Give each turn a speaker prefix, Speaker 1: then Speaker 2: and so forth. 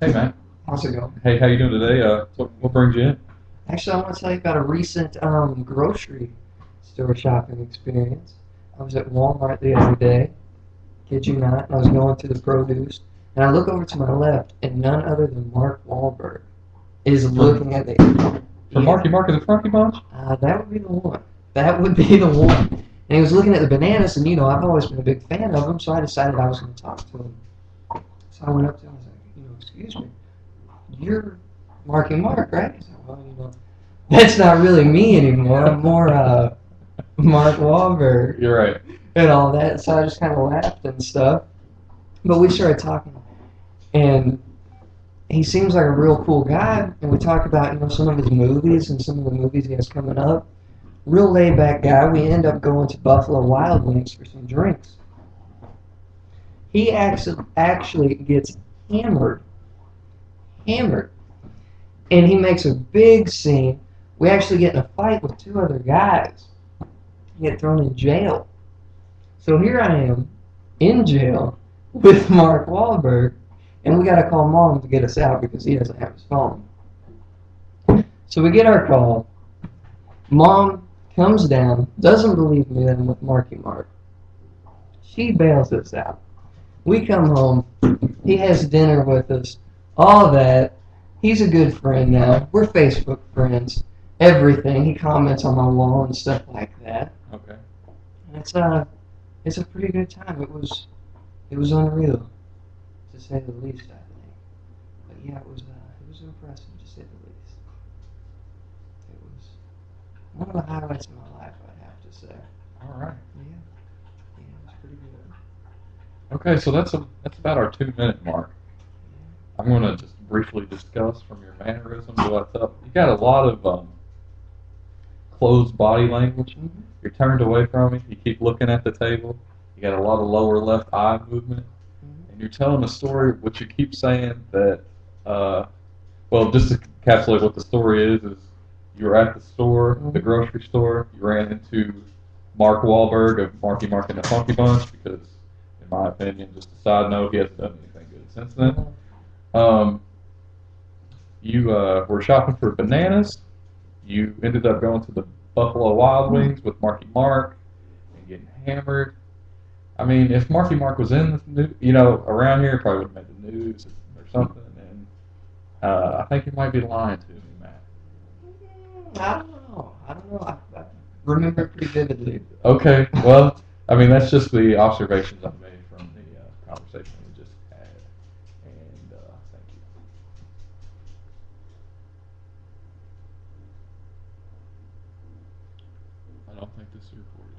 Speaker 1: Hey, Matt.
Speaker 2: How's it going?
Speaker 1: Hey, how you doing today? What brings you in?
Speaker 2: Actually, I want to tell you about a recent grocery store shopping experience. I was at Walmart the other day, kid you not, and I was going through the produce, and I look over to my left, and none other than Mark Wahlberg is
Speaker 1: From
Speaker 2: looking at the.
Speaker 1: from
Speaker 2: Yeah,
Speaker 1: Marky Mark and the Funky Bunch?
Speaker 2: that would be the one. That would be the one. And he was looking at the bananas, and I've always been a big fan of them, so I decided I was going to talk to him. So I went up to him, I was like, excuse me, you're Marky Mark, right? He said, well, that's not really me anymore. I'm more Mark Wahlberg
Speaker 1: You're right.
Speaker 2: and all that. So I just kind of laughed and stuff. But we started talking, and he seems like a real cool guy. And we talked about some of his movies and some of the movies he has coming up. Real laid back guy. We end up going to Buffalo Wild Wings for some drinks. He actually gets hammered, hammered, and he makes a big scene. We actually get in a fight with two other guys. Get thrown in jail. So here I am in jail with Mark Wahlberg, and we got to call mom to get us out because he doesn't have his phone. So we get our call. Mom comes down, doesn't believe me that I'm with Marky Mark. She bails us out. We come home. He has dinner with us. All that. He's a good friend now. We're Facebook friends. Everything. He comments on my wall and stuff like that.
Speaker 1: Okay.
Speaker 2: And it's a pretty good time. It was unreal, to say the least, I think. But yeah, it was impressive, to say the least. It was one of the highlights of my life, I'd have to say.
Speaker 1: All right.
Speaker 2: Yeah, yeah, it was pretty good.
Speaker 1: Okay, so that's about our 2 minute mark. I'm going to just briefly discuss from your mannerisms what's up. You got a lot of closed body language.
Speaker 2: Mm-hmm.
Speaker 1: You're turned away from me. You keep looking at the table. You got a lot of lower left eye movement,
Speaker 2: Mm-hmm.
Speaker 1: and you're telling a story. Which you keep saying that. Well, just to encapsulate what the story is you were at the store, the
Speaker 2: Mm-hmm.
Speaker 1: grocery store. You ran into Mark Wahlberg of Marky Mark and the Funky Bunch because, in my opinion, just a side note, he hasn't done anything good since then.
Speaker 2: Mm-hmm.
Speaker 1: Um, you were shopping for bananas. You ended up going to the Buffalo Wild Wings with Marky Mark and getting hammered. I mean, if Marky Mark was in the news, around here, it probably would have made the news or something. And I think you might be lying to me, Matt.
Speaker 2: I don't know. I don't know. I remember it pretty vividly.
Speaker 1: Okay, well, I mean, that's just the observations I've made from the conversation we just had. And thank you. I don't think this is recorded.